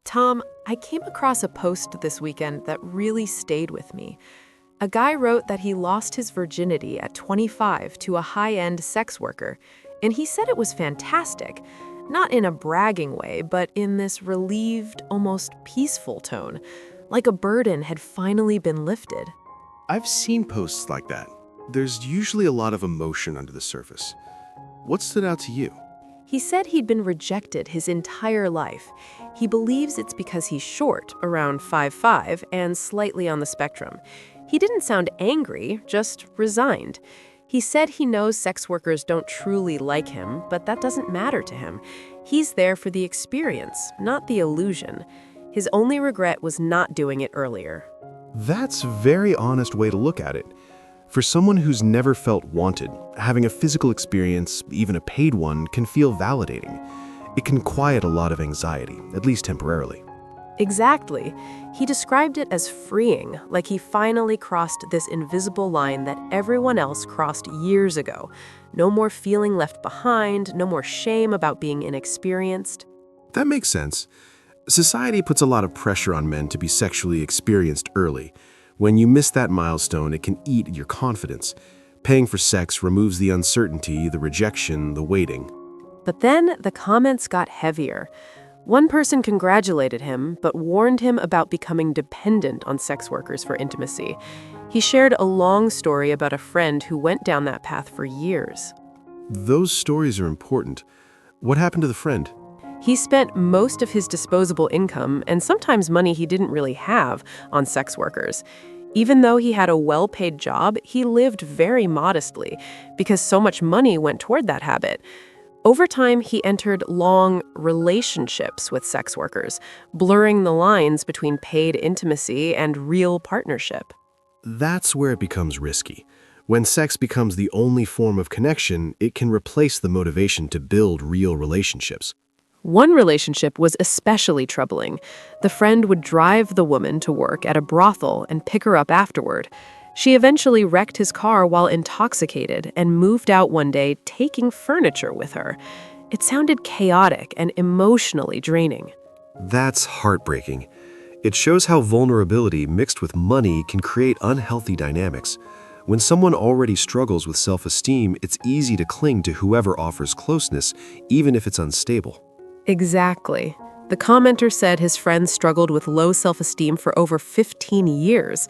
Tom, I came across a post this weekend that really stayed with me. A guy wrote that he lost his virginity at 25 to a high-end sex worker, and he said it was fantastic. Not in a bragging way, but in this relieved, almost peaceful tone, like a burden had finally been lifted. I've seen posts like that. There's usually a lot of emotion under the surface. What stood out to you? He said he'd been rejected his entire life. He believes it's because he's short, around 5'5", and slightly on the spectrum. He didn't sound angry, just resigned. He said he knows sex workers don't truly like him, but that doesn't matter to him. He's there for the experience, not the illusion. His only regret was not doing it earlier. That's a very honest way to look at it. For someone who's never felt wanted, having a physical experience, even a paid one, can feel validating. It can quiet a lot of anxiety, at least temporarily. Exactly. He described it as freeing, like he finally crossed this invisible line that everyone else crossed years ago. No more feeling left behind, no more shame about being inexperienced. That makes sense. Society puts a lot of pressure on men to be sexually experienced early. When you miss that milestone, it can eat at your confidence. Paying for sex removes the uncertainty, the rejection, the waiting. But then the comments got heavier. One person congratulated him, but warned him about becoming dependent on sex workers for intimacy. He shared a long story about a friend who went down that path for years. Those stories are important. What happened to the friend? He spent most of his disposable income, and sometimes money he didn't really have, on sex workers. Even though he had a well-paid job, he lived very modestly, because so much money went toward that habit. Over time, he entered long relationships with sex workers, blurring the lines between paid intimacy and real partnership. That's where it becomes risky. When sex becomes the only form of connection, it can replace the motivation to build real relationships. One relationship was especially troubling. The friend would drive the woman to work at a brothel and pick her up afterward. She eventually wrecked his car while intoxicated and moved out one day, taking furniture with her. It sounded chaotic and emotionally draining. That's heartbreaking. It shows how vulnerability mixed with money can create unhealthy dynamics. When someone already struggles with self-esteem, it's easy to cling to whoever offers closeness, even if it's unstable. Exactly. The commenter said his friend struggled with low self-esteem for over 15 years.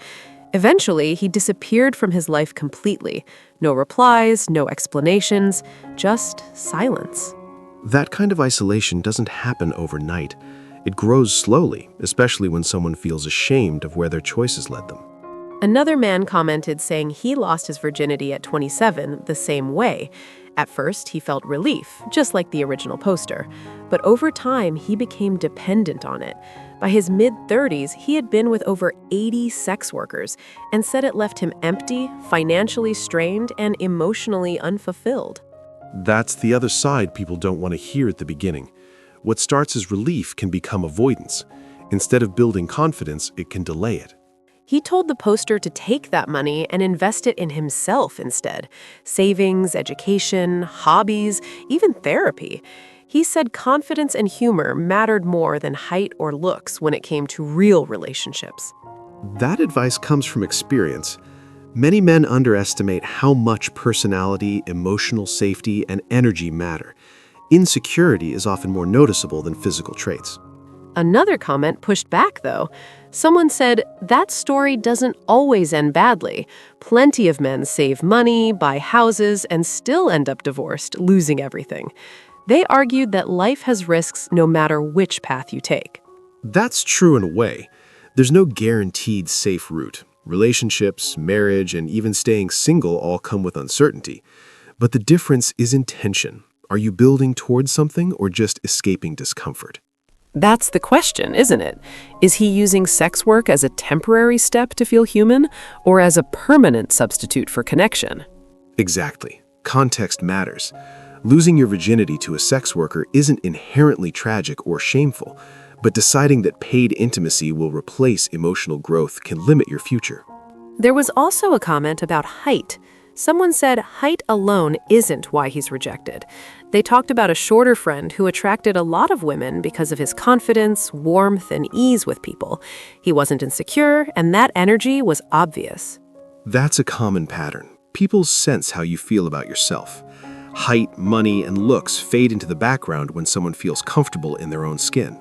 Eventually, he disappeared from his life completely. No replies, no explanations, just silence. That kind of isolation doesn't happen overnight. It grows slowly, especially when someone feels ashamed of where their choices led them. Another man commented saying he lost his virginity at 27 the same way. At first, he felt relief, just like the original poster. But over time, he became dependent on it. By his mid-30s, he had been with over 80 sex workers and said it left him empty, financially strained, and emotionally unfulfilled. That's the other side people don't want to hear at the beginning. What starts as relief can become avoidance. Instead of building confidence, it can delay it. He told the poster to take that money and invest it in himself instead. Savings, education, hobbies, even therapy. He said confidence and humor mattered more than height or looks when it came to real relationships. That advice comes from experience. Many men underestimate how much personality, emotional safety, and energy matter. Insecurity is often more noticeable than physical traits. Another comment pushed back, though. Someone said, that story doesn't always end badly. Plenty of men save money, buy houses, and still end up divorced, losing everything. They argued that life has risks no matter which path you take. That's true in a way. There's no guaranteed safe route. Relationships, marriage, and even staying single all come with uncertainty. But the difference is intention. Are you building towards something or just escaping discomfort? That's the question, isn't it? Is he using sex work as a temporary step to feel human, or as a permanent substitute for connection? Exactly. Context matters. Losing your virginity to a sex worker isn't inherently tragic or shameful, but deciding that paid intimacy will replace emotional growth can limit your future. There was also a comment about height. Someone said height alone isn't why he's rejected. They talked about a shorter friend who attracted a lot of women because of his confidence, warmth, and ease with people. He wasn't insecure, and that energy was obvious. That's a common pattern. People sense how you feel about yourself. Height, money, and looks fade into the background when someone feels comfortable in their own skin.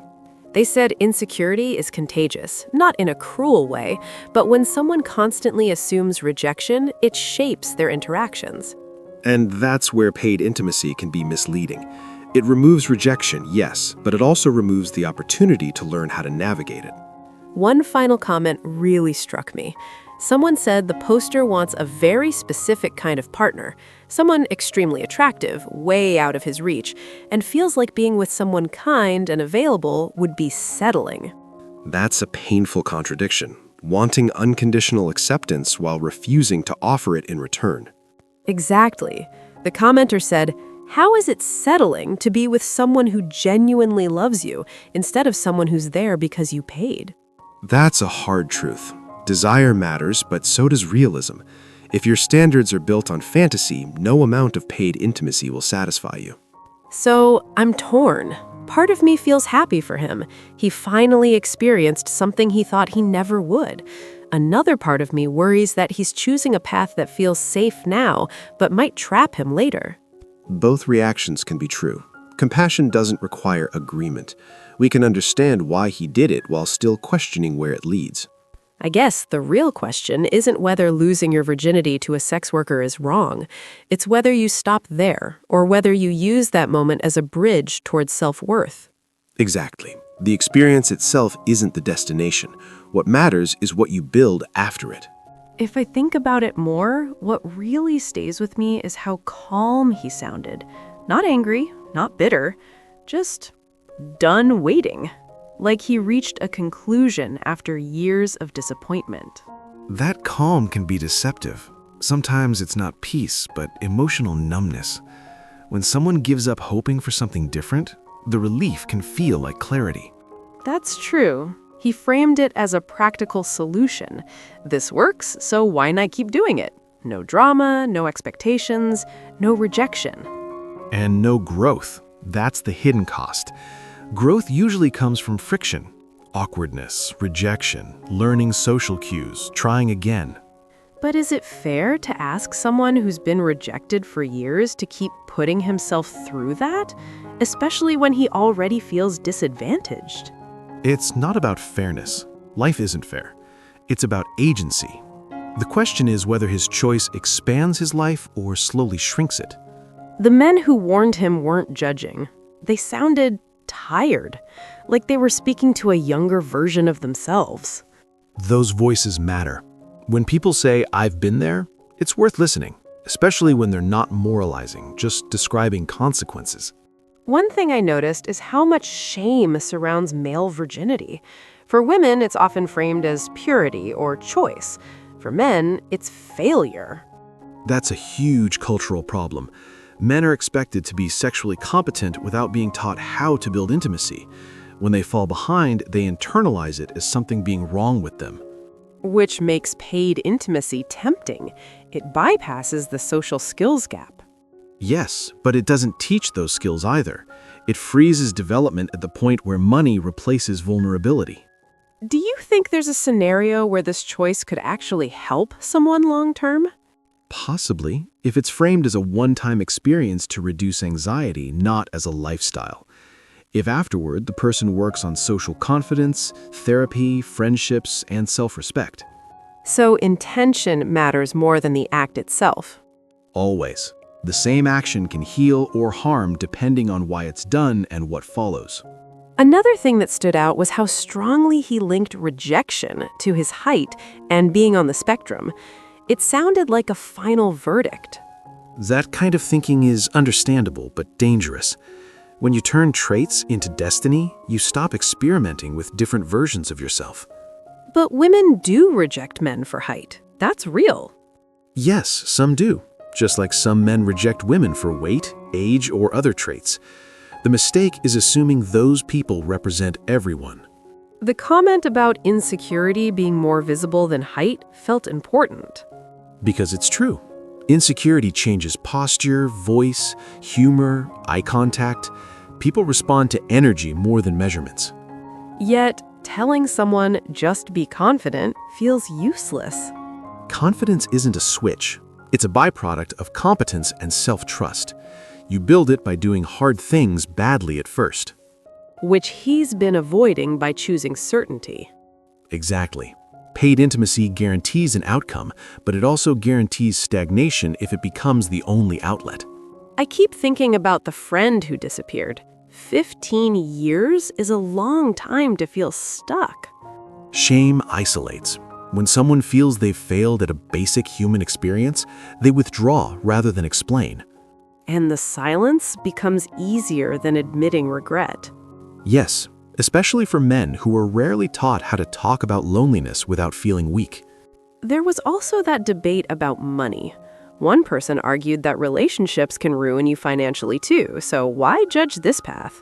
They said insecurity is contagious, not in a cruel way, but when someone constantly assumes rejection, it shapes their interactions. And that's where paid intimacy can be misleading. It removes rejection, yes, but it also removes the opportunity to learn how to navigate it. One final comment really struck me. Someone said the poster wants a very specific kind of partner, someone extremely attractive, way out of his reach, and feels like being with someone kind and available would be settling. That's a painful contradiction, wanting unconditional acceptance while refusing to offer it in return. Exactly. The commenter said, "How is it settling to be with someone who genuinely loves you instead of someone who's there because you paid?" That's a hard truth. Desire matters, but so does realism. If your standards are built on fantasy, no amount of paid intimacy will satisfy you. So I'm torn. Part of me feels happy for him. He finally experienced something he thought he never would. Another part of me worries that he's choosing a path that feels safe now, but might trap him later. Both reactions can be true. Compassion doesn't require agreement. We can understand why he did it while still questioning where it leads. I guess the real question isn't whether losing your virginity to a sex worker is wrong. It's whether you stop there, or whether you use that moment as a bridge towards self-worth. Exactly. The experience itself isn't the destination. What matters is what you build after it. If I think about it more, what really stays with me is how calm he sounded. Not angry, not bitter, just done waiting. Like he reached a conclusion after years of disappointment. That calm can be deceptive. Sometimes it's not peace, but emotional numbness. When someone gives up hoping for something different, the relief can feel like clarity. That's true. He framed it as a practical solution. This works, so why not keep doing it? No drama, no expectations, no rejection. And no growth. That's the hidden cost. Growth usually comes from friction, awkwardness, rejection, learning social cues, trying again. But is it fair to ask someone who's been rejected for years to keep putting himself through that, especially when he already feels disadvantaged? It's not about fairness. Life isn't fair. It's about agency. The question is whether his choice expands his life or slowly shrinks it. The men who warned him weren't judging. They sounded tired, like they were speaking to a younger version of themselves. Those voices matter. When people say, "I've been there," it's worth listening, especially when they're not moralizing, just describing consequences. One thing I noticed is how much shame surrounds male virginity. For women, it's often framed as purity or choice. For men, it's failure. That's a huge cultural problem. Men are expected to be sexually competent without being taught how to build intimacy. When they fall behind, they internalize it as something being wrong with them. Which makes paid intimacy tempting. It bypasses the social skills gap. Yes, but it doesn't teach those skills either. It freezes development at the point where money replaces vulnerability. Do you think there's a scenario where this choice could actually help someone long-term? Possibly, if it's framed as a one-time experience to reduce anxiety, not as a lifestyle. If afterward the person works on social confidence, therapy, friendships, and self-respect. So intention matters more than the act itself. Always. The same action can heal or harm depending on why it's done and what follows. Another thing that stood out was how strongly he linked rejection to his height and being on the spectrum. It sounded like a final verdict. That kind of thinking is understandable but dangerous. When you turn traits into destiny, you stop experimenting with different versions of yourself. But women do reject men for height. That's real. Yes, some do, just like some men reject women for weight, age, or other traits. The mistake is assuming those people represent everyone. The comment about insecurity being more visible than height felt important. Because it's true. Insecurity changes posture, voice, humor, eye contact. People respond to energy more than measurements. Yet, telling someone just be confident feels useless. Confidence isn't a switch. It's a byproduct of competence and self-trust. You build it by doing hard things badly at first. Which he's been avoiding by choosing certainty. Exactly. Paid intimacy guarantees an outcome, but it also guarantees stagnation if it becomes the only outlet. I keep thinking about the friend who disappeared. 15 years is a long time to feel stuck. Shame isolates. When someone feels they've failed at a basic human experience, they withdraw rather than explain. And the silence becomes easier than admitting regret. Yes, especially for men who are rarely taught how to talk about loneliness without feeling weak. There was also that debate about money. One person argued that relationships can ruin you financially too, so why judge this path?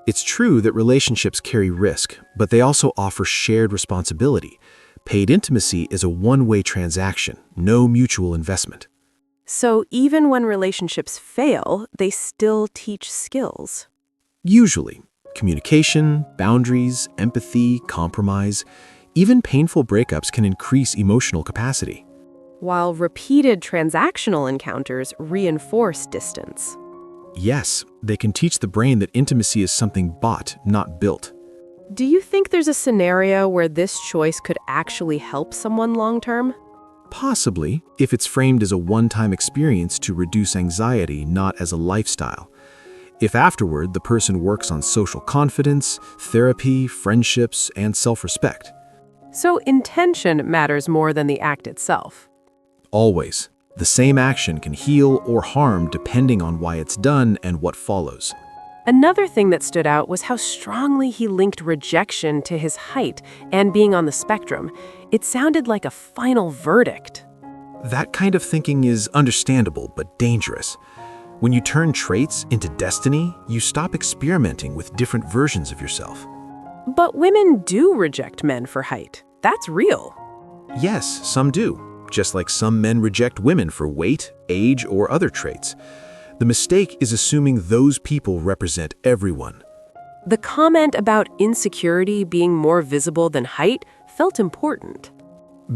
It's true that relationships carry risk, but they also offer shared responsibility. Paid intimacy is a one-way transaction, no mutual investment. So even when relationships fail, they still teach skills. Usually, communication, boundaries, empathy, compromise, even painful breakups can increase emotional capacity. While repeated transactional encounters reinforce distance. Yes, they can teach the brain that intimacy is something bought, not built. Do you think there's a scenario where this choice could actually help someone long-term? Possibly, if it's framed as a one-time experience to reduce anxiety, not as a lifestyle. If afterward the person works on social confidence, therapy, friendships, and self-respect. So intention matters more than the act itself. Always. The same action can heal or harm depending on why it's done and what follows. Another thing that stood out was how strongly he linked rejection to his height and being on the spectrum. It sounded like a final verdict. That kind of thinking is understandable but dangerous. When you turn traits into destiny, you stop experimenting with different versions of yourself. But women do reject men for height. That's real. Yes, some do, just like some men reject women for weight, age, or other traits. The mistake is assuming those people represent everyone. The comment about insecurity being more visible than height felt important.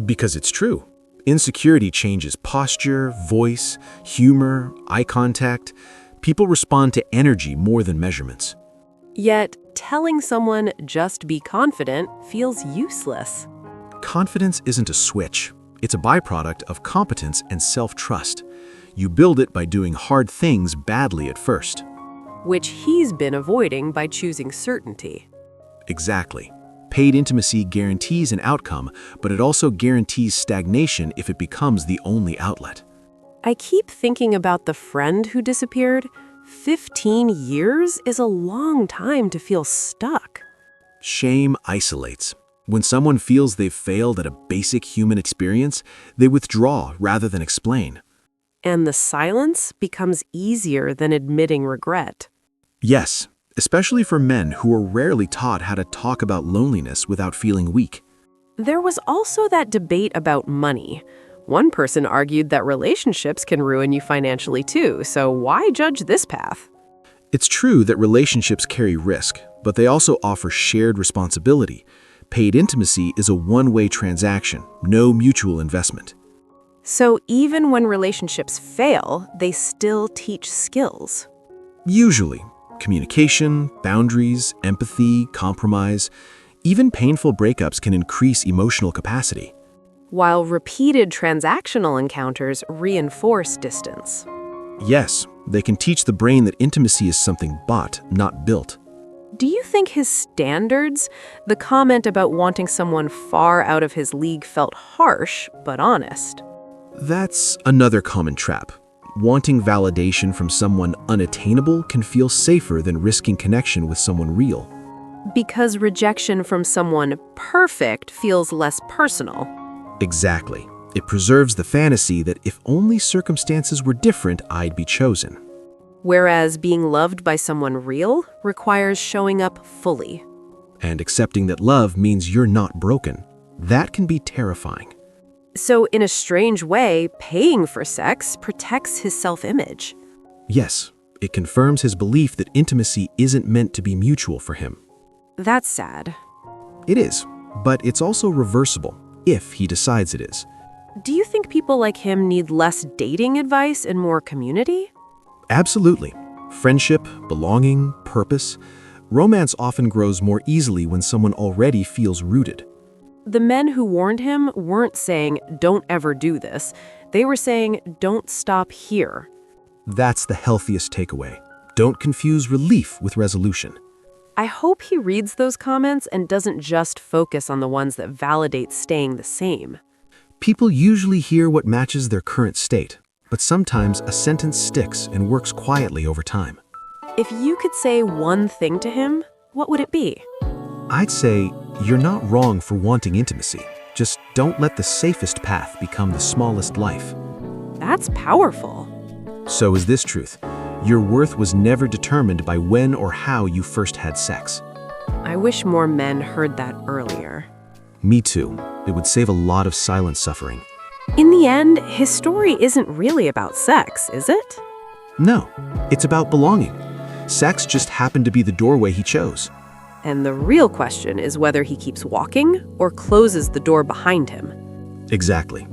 Because it's true. Insecurity changes posture, voice, humor, eye contact. People respond to energy more than measurements. Yet, telling someone just be confident feels useless. Confidence isn't a switch. It's a byproduct of competence and self-trust. You build it by doing hard things badly at first. Which he's been avoiding by choosing certainty. Exactly. Paid intimacy guarantees an outcome, but it also guarantees stagnation if it becomes the only outlet. I keep thinking about the friend who disappeared. 15 years is a long time to feel stuck. Shame isolates. When someone feels they've failed at a basic human experience, they withdraw rather than explain. And the silence becomes easier than admitting regret. Yes, especially for men who are rarely taught how to talk about loneliness without feeling weak. There was also that debate about money. One person argued that relationships can ruin you financially too, so why judge this path? It's true that relationships carry risk, but they also offer shared responsibility. Paid intimacy is a one-way transaction, no mutual investment. So even when relationships fail, they still teach skills. Usually, communication, boundaries, empathy, compromise, even painful breakups can increase emotional capacity. While repeated transactional encounters reinforce distance. Yes, they can teach the brain that intimacy is something bought, not built. Do you think his standards, the comment about wanting someone far out of his league, felt harsh but honest? That's another common trap. Wanting validation from someone unattainable can feel safer than risking connection with someone real. Because rejection from someone perfect feels less personal. Exactly. It preserves the fantasy that if only circumstances were different, I'd be chosen. Whereas being loved by someone real requires showing up fully. And accepting that love means you're not broken. That can be terrifying. So in a strange way, paying for sex protects his self-image. Yes, it confirms his belief that intimacy isn't meant to be mutual for him. That's sad. It is, but it's also reversible, if he decides it is. Do you think people like him need less dating advice and more community? Absolutely. Friendship, belonging, purpose. Romance often grows more easily when someone already feels rooted. The men who warned him weren't saying, "Don't ever do this." They were saying, "Don't stop here." That's the healthiest takeaway. Don't confuse relief with resolution. I hope he reads those comments and doesn't just focus on the ones that validate staying the same. People usually hear what matches their current state, but sometimes a sentence sticks and works quietly over time. If you could say one thing to him, what would it be? I'd say, you're not wrong for wanting intimacy. Just don't let the safest path become the smallest life. That's powerful. So is this truth. Your worth was never determined by when or how you first had sex. I wish more men heard that earlier. Me too. It would save a lot of silent suffering. In the end, his story isn't really about sex, is it? No, it's about belonging. Sex just happened to be the doorway he chose. And the real question is whether he keeps walking or closes the door behind him. Exactly.